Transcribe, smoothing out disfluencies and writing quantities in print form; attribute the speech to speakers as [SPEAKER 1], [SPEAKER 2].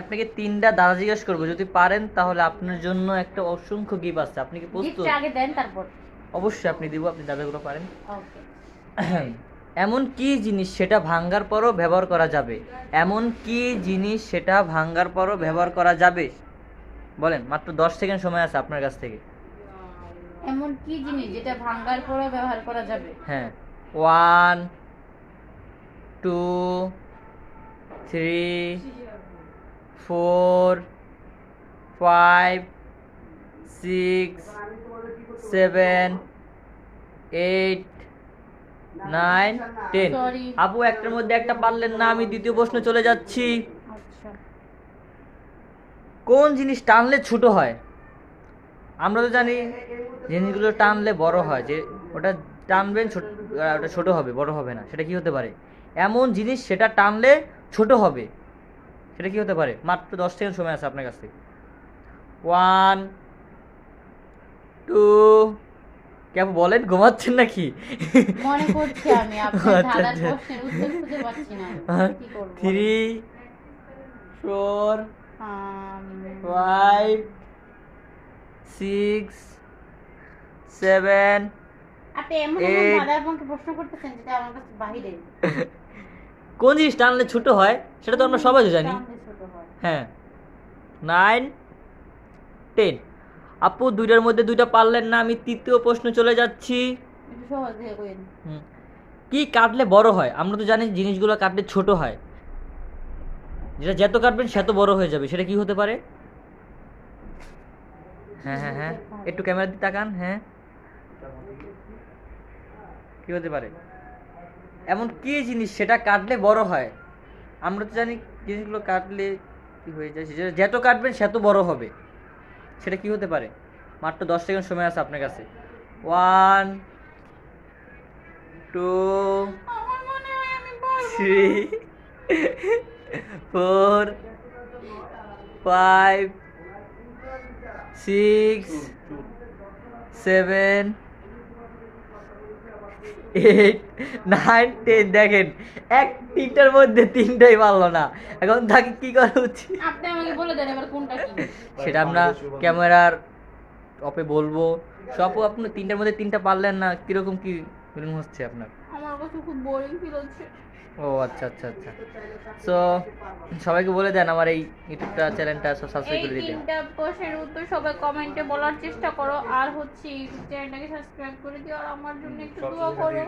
[SPEAKER 1] আপনাকে 3টা ধাঁধা জিজ্ঞেস করবো, যদি পারেন তাহলে আপনার জন্য একটা অসংখ্য গিফট আছে। আপনি কি প্রস্তুত?
[SPEAKER 2] আগে দেন তারপর।
[SPEAKER 1] অবশ্যই আপনি দিব, আপনি ধাঁধাগুলো পারেন।
[SPEAKER 2] ওকে।
[SPEAKER 1] এমন কি জিনিস সেটা ভাঙার পরও ব্যবহার করা যাবে? এমন কি জিনিস সেটা ভাঙার পরও ব্যবহার করা যাবে? বলেন, মাত্র 10 সেকেন্ড সময় আছে আপনার কাছ থেকে।
[SPEAKER 2] এমন কি জিনিস যেটা ভাঙার পরও ব্যবহার করা যাবে?
[SPEAKER 1] হ্যাঁ, 1 2 3 4 5 6 7 8 9 10।
[SPEAKER 2] Sorry.
[SPEAKER 1] আপু একটার মধ্যে একটা পারলেন না, আমি দ্বিতীয় প্রশ্ন চলে যাচ্ছি।
[SPEAKER 2] আচ্ছা।
[SPEAKER 1] কোন জিনিস টানলে ছোট হয়? আমরা তো জানি জিনিসগুলো টানলে বড় হয়, যে ওটা টানবেন ওটা ছোট হবে, বড় হবে না। সেটা কি হতে পারে? এমন জিনিস সেটা টানলে ছোট হবে, সেটা কি হতে পারে? মাত্র 10 সেকেন্ড সময় আছে আপনার কাছে। 1 2 কেমন বলেন, ঘুমাচ্ছেন নাকি?
[SPEAKER 2] মনে করছি আমি আপনার
[SPEAKER 1] আচ্ছা,
[SPEAKER 2] ধাঁধার
[SPEAKER 1] আচ্ছা।
[SPEAKER 2] প্রশ্নের উত্তর খুঁজে পাচ্ছি না। কি করব?
[SPEAKER 1] 3 4
[SPEAKER 2] আম,
[SPEAKER 1] 5 6 7
[SPEAKER 2] আপনি এমন এমন
[SPEAKER 1] 8
[SPEAKER 2] ধাঁধার আমাকে প্রশ্ন করতেছেন যেটা আমার কাছে বাহিরে।
[SPEAKER 1] কোন জিনিস টানলে ছোট হয় সেটা তো আমরা সবাই জানি।
[SPEAKER 2] টানলে ছোট হয়।
[SPEAKER 1] হ্যাঁ, 9 10। আপু দুইটার মধ্যে দুইটা পারলেন না, আমি তৃতীয় প্রশ্ন চলে যাচ্ছি।
[SPEAKER 2] একটু সহজ দিয়ে কইন।
[SPEAKER 1] কি কাটলে বড় হয়? আমরা তো জানি জিনিসগুলো কাটলে ছোট হয়, যেটা যত কাটবেন সেত বড় হয়ে যাবে। সেটা কি হতে পারে? হ্যাঁ হ্যাঁ হ্যাঁ, একটু ক্যামেরা দিয়ে তাকান। হ্যাঁ, কি হতে পারে? এমন কি জিনিস সেটা কাটলে বড় হয়? আমরা তো জানি জিনিসগুলো কাটলে কি হয়ে যায়, যেটা যত কাটবেন সেত বড় হবে। সেটা কি হতে পারে? মাত্র 10 সেকেন্ড সময় আছে আপনার কাছে। 1 2
[SPEAKER 2] আমার মনে হয় আমি পারবো।
[SPEAKER 1] 3 4 5 6 7 8 9 10। দেখেন, তিনটার মধ্যে তিনটাই পারলো না। এখন তাকে কি করা উচিত?
[SPEAKER 2] আপনি আমাকে বলে দেন এবার কোনটা কি।
[SPEAKER 1] সেটা আমরা ক্যামেরার অপে বলবো। সব আপনি তিনটার মধ্যে তিনটা পারলেন না, কিরকম কি ফিলিং হচ্ছে আপনার?
[SPEAKER 2] আমার কাছে খুব বোরিং ফিল হচ্ছে।
[SPEAKER 1] ও আচ্ছা আচ্ছা আচ্ছা। সো সবাইকে বলে দেন আমার এই ইউটিউবটা চ্যানেলটা সাবস্ক্রাইব
[SPEAKER 2] এই
[SPEAKER 1] করে দিতে।
[SPEAKER 2] তিনটা প্রশ্নের উত্তর সবাই কমেন্টে বলার চেষ্টা করো, আর হচ্ছে ইউটিউব চ্যানেলটাকে সাবস্ক্রাইব করে দিও, আর আমার জন্য একটু দোয়া করো।